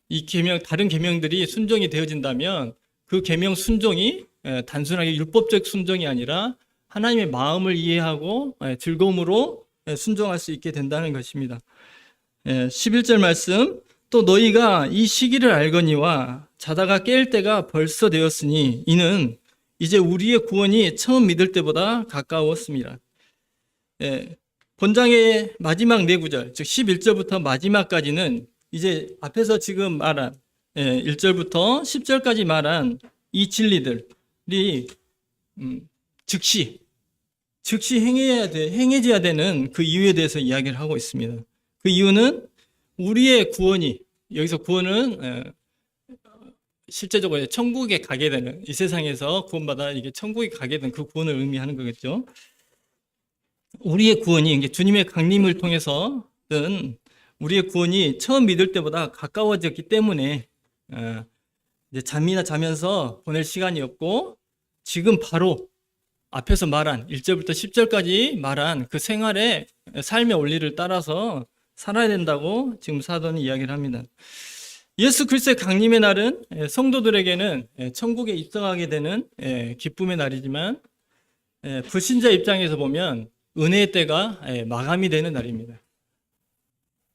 이 계명, 다른 계명들이 순종이 되어진다면 그 계명 순종이 단순하게 율법적 순종이 아니라 하나님의 마음을 이해하고 즐거움으로 순종할 수 있게 된다는 것입니다. 11절 말씀, 또 너희가 이 시기를 알거니와 자다가 깰 때가 벌써 되었으니 이는 이제 우리의 구원이 처음 믿을 때보다 가까웠습니다. 본장의 마지막 네 구절, 즉 11절부터 마지막까지는 이제 앞에서 지금 말한 1절부터 10절까지 말한 이 진리들이 즉시 행해져야 되는 그 이유에 대해서 이야기를 하고 있습니다. 그 이유는 우리의 구원이, 여기서 구원은 실제적으로 천국에 가게 되는, 이 세상에서 구원받아 이게 천국에 가게 되는 그 구원을 의미하는 거겠죠. 우리의 구원이 이게 주님의 강림을 통해서든 우리의 구원이 처음 믿을 때보다 가까워졌기 때문에 이제 잠이나 자면서 보낼 시간이 없고 지금 바로 앞에서 말한 1절부터 10절까지 말한 그 생활의 삶의 원리를 따라서 살아야 된다고 지금 사도는 이야기를 합니다. 예수 그리스도의 강림의 날은 성도들에게는 천국에 입성하게 되는 기쁨의 날이지만 불신자 입장에서 보면 은혜의 때가 마감이 되는 날입니다.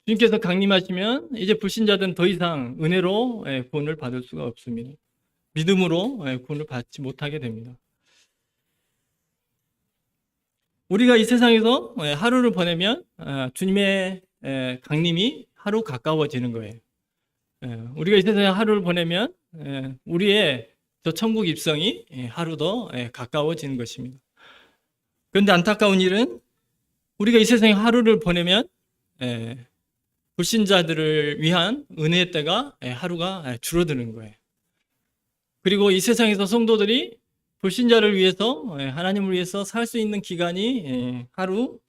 주님께서 강림하시면 이제 불신자들은 더 이상 은혜로 구원을 받을 수가 없습니다. 믿음으로 구원을 받지 못하게 됩니다. 우리가 이 세상에서 하루를 보내면 주님의 강림이 하루 가까워지는 거예요. 우리가 이 세상에 하루를 보내면 우리의 저 천국 입성이 하루 더 가까워지는 것입니다. 그런데 안타까운 일은 우리가 이 세상에 하루를 보내면 불신자들을 위한 은혜의 때가 하루가 줄어드는 거예요. 그리고 이 세상에서 성도들이 불신자를 위해서, 하나님을 위해서 살 수 있는 기간이 하루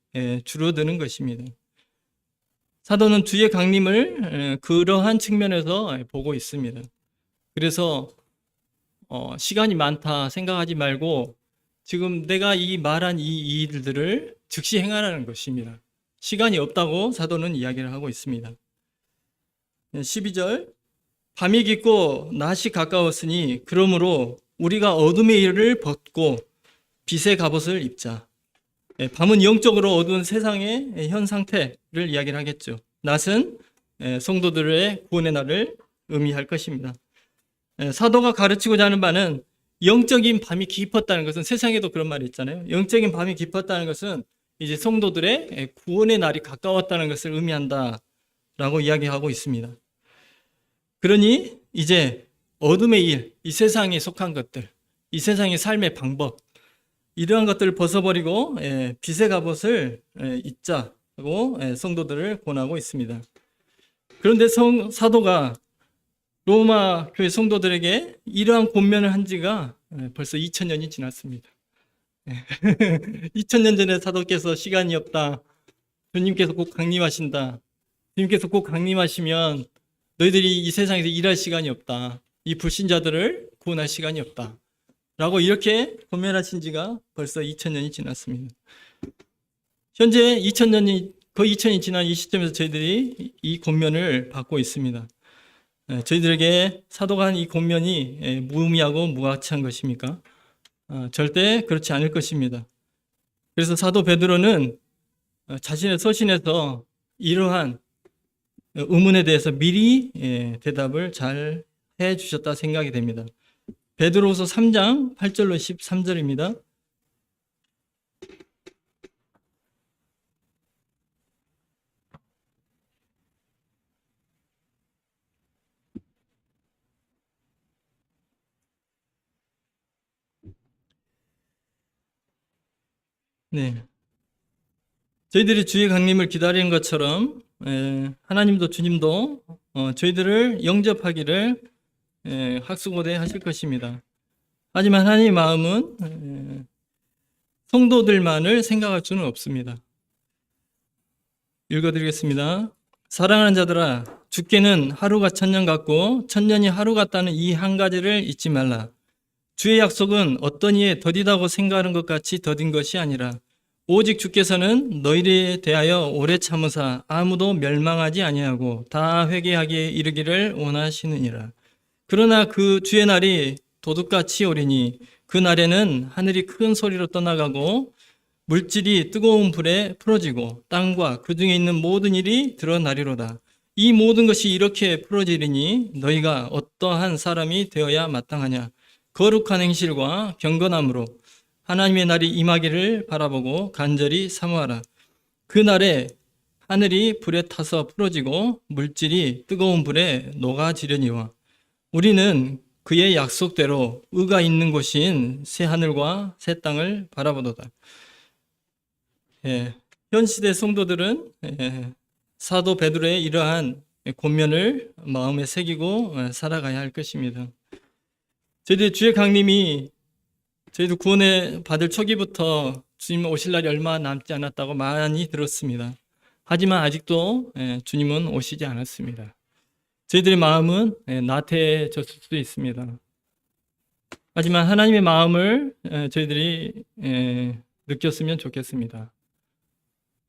줄어드는 것입니다. 사도는 주의 강림을 그러한 측면에서 보고 있습니다. 그래서 시간이 많다 생각하지 말고 지금 내가 이 말한 이 일들을 즉시 행하라는 것입니다. 시간이 없다고 사도는 이야기를 하고 있습니다. 12절, 밤이 깊고 낮이 가까웠으니 그러므로 우리가 어둠의 일을 벗고 빛의 갑옷을 입자. 밤은 영적으로 어두운 세상의 현 상태를 이야기를 하겠죠. 낮은 성도들의 구원의 날을 의미할 것입니다. 사도가 가르치고자 하는 바는 영적인 밤이 깊었다는 것은, 세상에도 그런 말이 있잖아요. 영적인 밤이 깊었다는 것은 이제 성도들의 구원의 날이 가까웠다는 것을 의미한다라고 이야기하고 있습니다. 그러니 이제 어둠의 일, 이 세상에 속한 것들, 이 세상의 삶의 방법, 이러한 것들을 벗어버리고 빛의 갑옷을 입자고 성도들을 권하고 있습니다. 그런데 사도가 로마 교회 성도들에게 이러한 권면을 한 지가 벌써 2000년이 지났습니다. 2000년 전에 사도께서 시간이 없다, 주님께서 꼭 강림하신다, 주님께서 꼭 강림하시면 너희들이 이 세상에서 일할 시간이 없다, 이 불신자들을 구원할 시간이 없다 라고 이렇게 권면하신 지가 벌써 2000년이 지났습니다. 현재 2000년이 거의 2000년이 지난 이 시점에서 저희들이 이 권면을 받고 있습니다. 저희들에게 사도가 한 이 권면이 무의미하고 무가치한 것입니까? 절대 그렇지 않을 것입니다. 그래서 사도 베드로는 자신의 서신에서 이러한 의문에 대해서 미리 대답을 잘 해주셨다 생각이 됩니다. 베드로후서 3장 8절로 13절입니다. 네, 저희들이 주의 강림을 기다리는 것처럼 하나님도 주님도 저희들을 영접하기를 학수고대 하실 것입니다. 하지만 하나님의 마음은 성도들만을 생각할 수는 없습니다. 읽어드리겠습니다. 사랑하는 자들아, 주께는 하루가 천년 같고 천년이 하루 같다는 이 한 가지를 잊지 말라. 주의 약속은 어떤 이에 더디다고 생각하는 것 같이 더딘 것이 아니라 오직 주께서는 너희에 대하여 오래 참으사 아무도 멸망하지 아니하고 다 회개하기에 이르기를 원하시느니라. 그러나 그 주의 날이 도둑같이 오리니 그 날에는 하늘이 큰 소리로 떠나가고 물질이 뜨거운 불에 풀어지고 땅과 그 중에 있는 모든 일이 드러나리로다. 이 모든 것이 이렇게 풀어지리니 너희가 어떠한 사람이 되어야 마땅하냐. 거룩한 행실과 경건함으로 하나님의 날이 임하기를 바라보고 간절히 사모하라. 그날에 하늘이 불에 타서 풀어지고 물질이 뜨거운 불에 녹아지려니와 우리는 그의 약속대로 의가 있는 곳인 새 하늘과 새 땅을 바라보도다. 예, 현 시대 성도들은 사도 베드로의 이러한 권면을 마음에 새기고 살아가야 할 것입니다. 저희들 주의 강림이 저희도 구원을 받을 초기부터 주님 오실 날이 얼마 남지 않았다고 많이 들었습니다. 하지만 아직도 주님은 오시지 않았습니다. 저희들의 마음은 나태해졌을 수도 있습니다. 하지만 하나님의 마음을 저희들이 느꼈으면 좋겠습니다.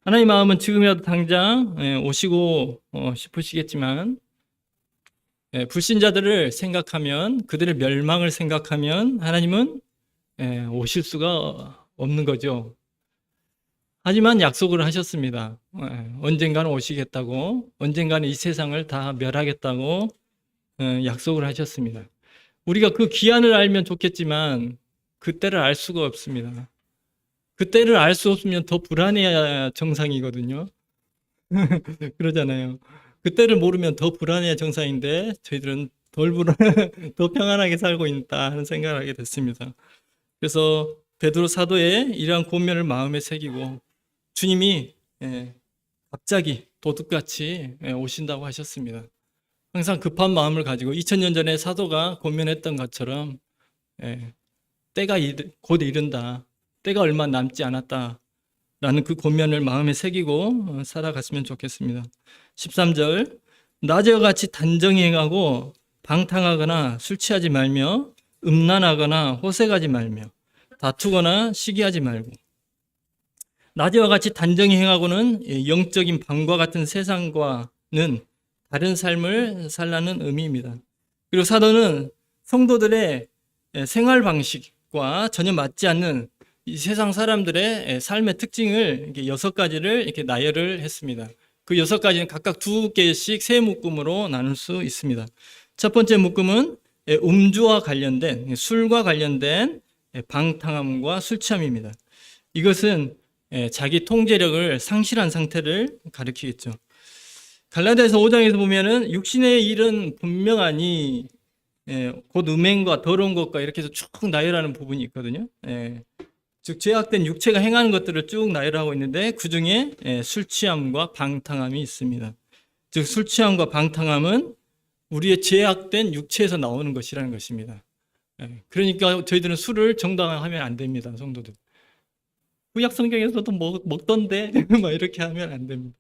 하나님의 마음은 지금이라도 당장 오시고 싶으시겠지만 불신자들을 생각하면, 그들의 멸망을 생각하면 하나님은 오실 수가 없는 거죠. 하지만 약속을 하셨습니다. 언젠가는 오시겠다고, 언젠가는 이 세상을 다 멸하겠다고 약속을 하셨습니다. 우리가 그 기한을 알면 좋겠지만 그때를 알 수가 없습니다. 그때를 알 수 없으면 더 불안해야 정상이거든요. 그러잖아요. 그때를 모르면 더 불안해야 정상인데 저희들은 더 평안하게 살고 있다 하는 생각을 하게 됐습니다. 그래서 베드로 사도의 이러한 권면을 마음에 새기고 주님이 갑자기 도둑같이 오신다고 하셨습니다. 항상 급한 마음을 가지고 2000년 전에 사도가 권면했던 것처럼 때가 곧 이른다, 때가 얼마 남지 않았다 라는 그 권면을 마음에 새기고 살아갔으면 좋겠습니다. 13절, 낮에와 같이 단정히 행하고 방탕하거나 술 취하지 말며 음란하거나 호색하지 말며 다투거나 시기하지 말고. 낮에와 같이 단정히 행하고는 영적인 밤과 같은 세상과는 다른 삶을 살라는 의미입니다. 그리고 사도는 성도들의 생활 방식과 전혀 맞지 않는 이 세상 사람들의 삶의 특징을 6가지를 이렇게 나열을 했습니다. 그 6가지는 각각 2개씩 세 묶음으로 나눌 수 있습니다. 첫 번째 묶음은 음주와 관련된, 술과 관련된 방탕함과 술 취함입니다. 이것은 자기 통제력을 상실한 상태를 가리키겠죠. 갈라디아서 5장에서 보면은 육신의 일은 분명하니 곧 음행과 더러운 것과 이렇게 해서 쭉 나열하는 부분이 있거든요. 즉 죄악된 육체가 행하는 것들을 쭉 나열하고 있는데 그 중에 술 취함과 방탕함이 있습니다. 즉 술 취함과 방탕함은 우리의 죄악된 육체에서 나오는 것이라는 것입니다. 그러니까 저희들은 술을 정당화하면 안 됩니다. 성도들. 구약 성경에서도 먹던데 막 이렇게 하면 안 됩니다.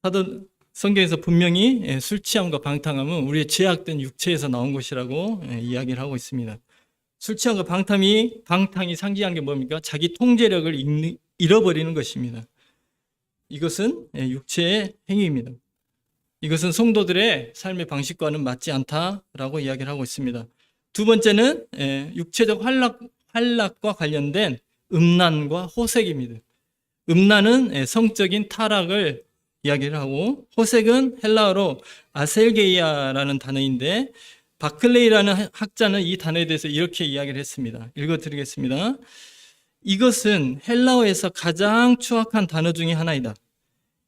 사도 성경에서 분명히 술 취함과 방탕함은 우리의 죄악된 육체에서 나온 것이라고 이야기를 하고 있습니다. 술 취함과 방탕이 상징한 게 뭡니까? 자기 통제력을 잃어버리는 것입니다. 이것은 육체의 행위입니다. 이것은 성도들의 삶의 방식과는 맞지 않다라고 이야기를 하고 있습니다. 두 번째는 육체적 활락과 관련된 음란과 호색입니다. 음란은 성적인 타락을 이야기를 하고, 호색은 헬라어로 아셀게이아라는 단어인데 바클레이라는 학자는 이 단어에 대해서 이렇게 이야기를 했습니다. 읽어드리겠습니다. 이것은 헬라어에서 가장 추악한 단어 중에 하나이다.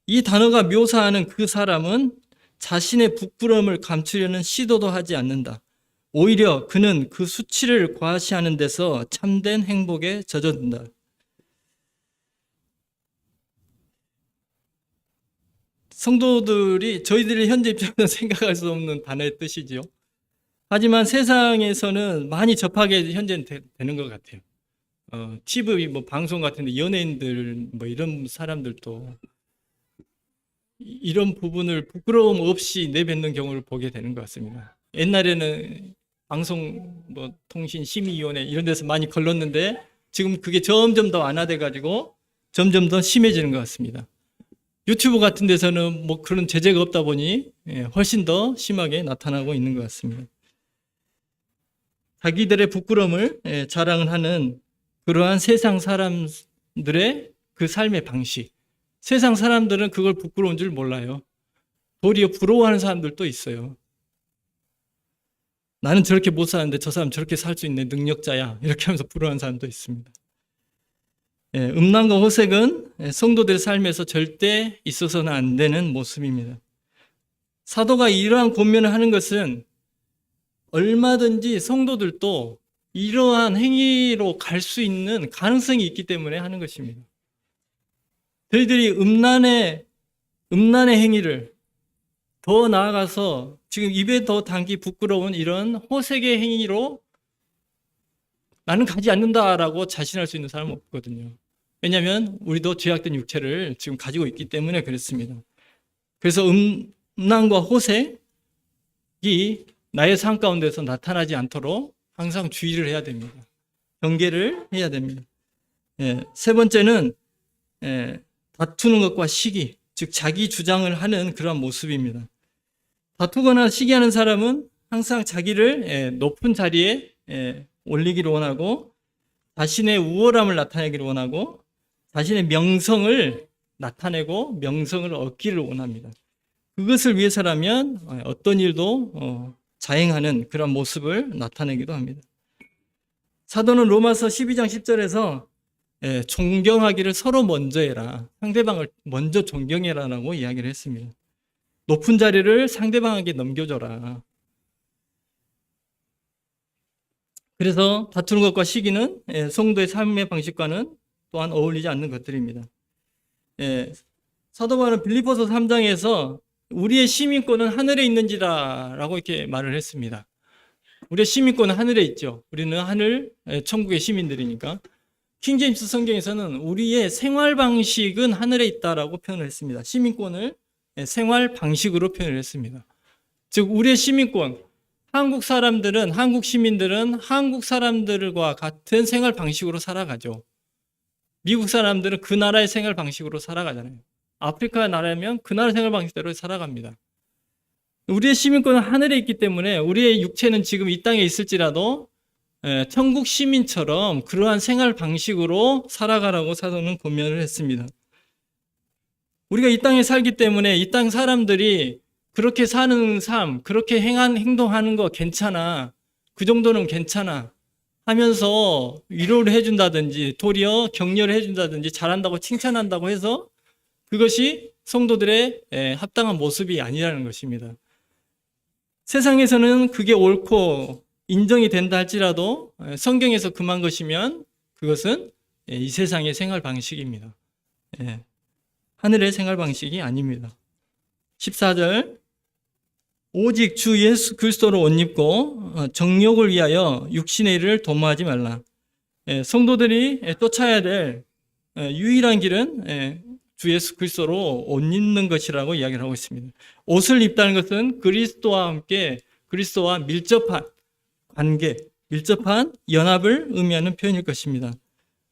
이 단어가 묘사하는 그 사람은 자신의 부끄러움을 감추려는 시도도 하지 않는다. 오히려 그는 그 수치를 과시하는 데서 참된 행복에 젖어든다. 성도들이, 저희들이 현재 입장에서 생각할 수 없는 단어의 뜻이죠. 하지만 세상에서는 많이 접하게 현재는 되는 것 같아요. TV 방송 같은데 연예인들 이런 사람들도 이런 부분을 부끄러움 없이 내뱉는 경우를 보게 되는 것 같습니다. 옛날에는 방송 통신심의위원회 이런 데서 많이 걸렀는데 지금 그게 점점 더 완화돼 가지고 점점 더 심해지는 것 같습니다. 유튜브 같은 데서는 그런 제재가 없다 보니 훨씬 더 심하게 나타나고 있는 것 같습니다. 자기들의 부끄러움을 자랑을 하는 그러한 세상 사람들의 그 삶의 방식. 세상 사람들은 그걸 부끄러운 줄 몰라요. 도리어 부러워하는 사람들도 있어요. 나는 저렇게 못 사는데 저 사람 저렇게 살 수 있는 능력자야. 이렇게 하면서 부러워하는 사람도 있습니다. 음란과 호색은 성도들의 삶에서 절대 있어서는 안 되는 모습입니다. 사도가 이러한 권면을 하는 것은 얼마든지 성도들도 이러한 행위로 갈 수 있는 가능성이 있기 때문에 하는 것입니다. 저희들이 음란의 행위를 더 나아가서 지금 입에 더 담기 부끄러운 이런 호색의 행위로 나는 가지 않는다라고 자신할 수 있는 사람은 없거든요. 왜냐하면 우리도 죄악된 육체를 지금 가지고 있기 때문에 그렇습니다. 그래서 음란과 호색이 나의 삶 가운데서 나타나지 않도록 항상 주의를 해야 됩니다. 경계를 해야 됩니다. 세 번째는 다투는 것과 시기, 즉 자기 주장을 하는 그런 모습입니다. 다투거나 시기하는 사람은 항상 자기를 높은 자리에 올리기를 원하고 자신의 우월함을 나타내기를 원하고 자신의 명성을 나타내고 명성을 얻기를 원합니다. 그것을 위해서라면 어떤 일도 자행하는 그런 모습을 나타내기도 합니다. 사도는 로마서 12장 10절에서 존경하기를 서로 먼저 해라. 상대방을 먼저 존경해라라고 이야기를 했습니다. 높은 자리를 상대방에게 넘겨줘라. 그래서 다투는 것과 시기는 성도의 삶의 방식과는 또한 어울리지 않는 것들입니다. 사도 바울은 빌립보서 3장에서 우리의 시민권은 하늘에 있는지라 라고 이렇게 말을 했습니다. 우리의 시민권은 하늘에 있죠. 우리는 하늘, 천국의 시민들이니까. 킹제임스 성경에서는 우리의 생활 방식은 하늘에 있다라고 표현을 했습니다. 시민권을 생활 방식으로 표현을 했습니다. 즉 우리의 시민권, 한국 시민들은 한국 사람들과 같은 생활 방식으로 살아가죠. 미국 사람들은 그 나라의 생활 방식으로 살아가잖아요. 아프리카 나라면 그 나라 생활 방식대로 살아갑니다. 우리의 시민권은 하늘에 있기 때문에 우리의 육체는 지금 이 땅에 있을지라도 천국 시민처럼 그러한 생활 방식으로 살아가라고 사도는 권면을 했습니다. 우리가 이 땅에 살기 때문에 이 땅 사람들이 그렇게 사는 삶, 그렇게 행동하는 거 괜찮아. 그 정도는 괜찮아. 하면서 위로를 해준다든지 도리어 격려를 해준다든지 잘한다고 칭찬한다고 해서 그것이 성도들의 합당한 모습이 아니라는 것입니다. 세상에서는 그게 옳고 인정이 된다 할지라도 성경에서 금한 것이면 그것은 이 세상의 생활 방식입니다. 하늘의 생활 방식이 아닙니다. 14절 오직 주 예수 그리스도를 옷 입고 정욕을 위하여 육신의 일을 도모하지 말라. 성도들이 쫓아야 될 유일한 길은 주 예수 그리스도로 옷 입는 것이라고 이야기를 하고 있습니다. 옷을 입다는 것은 그리스도와 함께 그리스도와 밀접한 관계, 밀접한 연합을 의미하는 표현일 것입니다.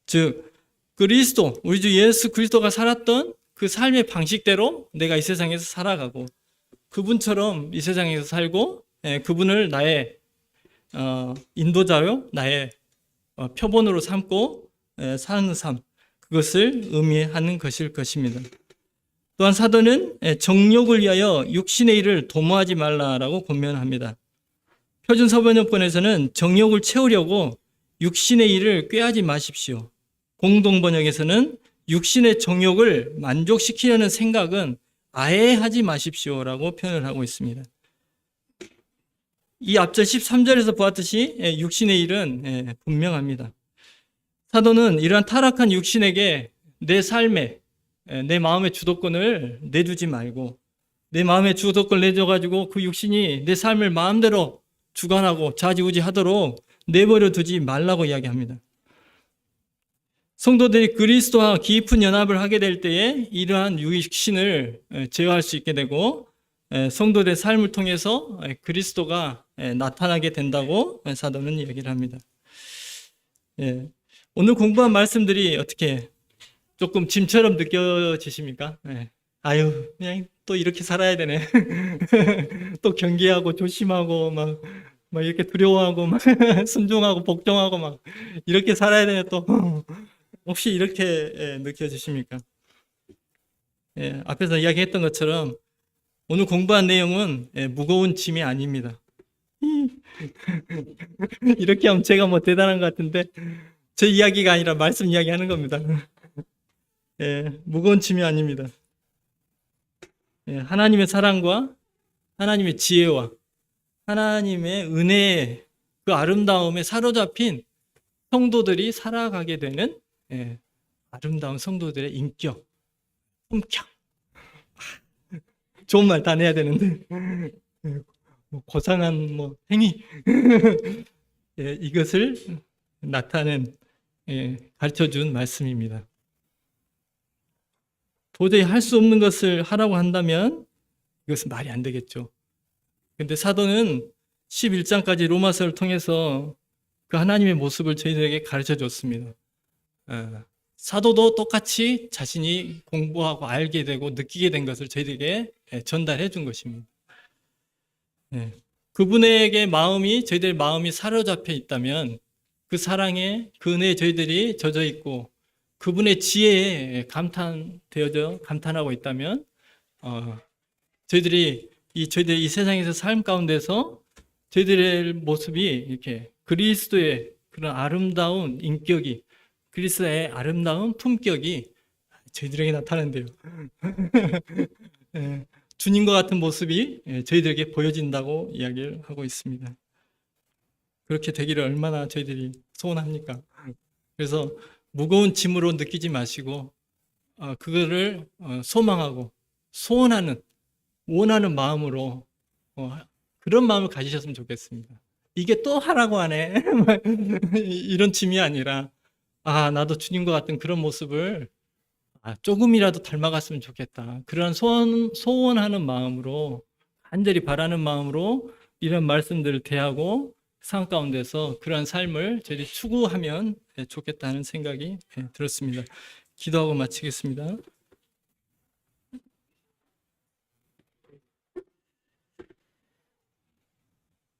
즉 그리스도, 우리 주 예수 그리스도가 살았던 그 삶의 방식대로 내가 이 세상에서 살아가고 그분처럼 이 세상에서 살고 그분을 나의 인도자요, 나의 표본으로 삼고 사는 삶, 그것을 의미하는 것일 것입니다. 또한 사도는 정욕을 위하여 육신의 일을 도모하지 말라라고 권면합니다. 표준 서번역본에서는 정욕을 채우려고 육신의 일을 꾀하지 마십시오. 공동번역에서는 육신의 정욕을 만족시키려는 생각은 아예 하지 마십시오라고 표현을 하고 있습니다. 이 앞절 13절에서 보았듯이 육신의 일은 분명합니다. 사도는 이러한 타락한 육신에게 내 삶에 내 마음의 주도권을 내주지 말고 내 마음의 주도권을 내줘가지고 그 육신이 내 삶을 마음대로 주관하고 좌지우지하도록 내버려 두지 말라고 이야기합니다. 성도들이 그리스도와 깊은 연합을 하게 될 때에 이러한 육신을 제어할 수 있게 되고 성도들의 삶을 통해서 그리스도가 나타나게 된다고 사도는 이야기를 합니다. 오늘 공부한 말씀들이 어떻게 조금 짐처럼 느껴지십니까? 아유, 그냥 또 이렇게 살아야 되네. 또 경계하고 조심하고 막 이렇게 두려워하고 막 순종하고 복종하고 막 이렇게 살아야 되네 또. 혹시 이렇게 느껴지십니까? 앞에서 이야기했던 것처럼 오늘 공부한 내용은 무거운 짐이 아닙니다. 이렇게 하면 제가 뭐 대단한 것 같은데 제 이야기가 아니라 말씀 이야기하는 겁니다. 예, 무거운 짐이 아닙니다. 예, 하나님의 사랑과 하나님의 지혜와 하나님의 은혜의 그 아름다움에 사로잡힌 성도들이 살아가게 되는 예, 아름다운 성도들의 인격, 품격. 좋은 말 다 내야 되는데 뭐 고상한 뭐 행위 예, 이것을 나타낸 가르쳐준 말씀입니다. 도저히 할 수 없는 것을 하라고 한다면 이것은 말이 안 되겠죠. 근데 사도는 11장까지 로마서를 통해서 그 하나님의 모습을 저희들에게 가르쳐 줬습니다. 사도도 똑같이 자신이 공부하고 알게 되고 느끼게 된 것을 저희들에게 전달해 준 것입니다. 그분에게 저희들의 마음이 사로잡혀 있다면 그 사랑에, 그 은혜에 저희들이 젖어 있고 그분의 지혜에 감탄하고 있다면 저희들이 이 세상에서 삶 가운데서 저희들의 모습이 이렇게 그리스도의 그런 아름다운 인격이, 그리스도의 아름다운 품격이 저희들에게 나타난대요. 주님과 같은 모습이 저희들에게 보여진다고 이야기를 하고 있습니다. 그렇게 되기를 얼마나 저희들이 소원합니까? 그래서 무거운 짐으로 느끼지 마시고 그거를 소망하고 소원하는, 원하는 마음으로 그런 마음을 가지셨으면 좋겠습니다. 이게 또 하라고 하네 이런 짐이 아니라 나도 주님과 같은 그런 모습을 조금이라도 닮아갔으면 좋겠다. 그런 소원하는 마음으로, 간절히 바라는 마음으로 이런 말씀들을 대하고 삶 가운데서 그러한 삶을 저희들이 추구하면 좋겠다는 생각이 들었습니다. 기도하고 마치겠습니다.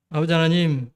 아버지 하나님,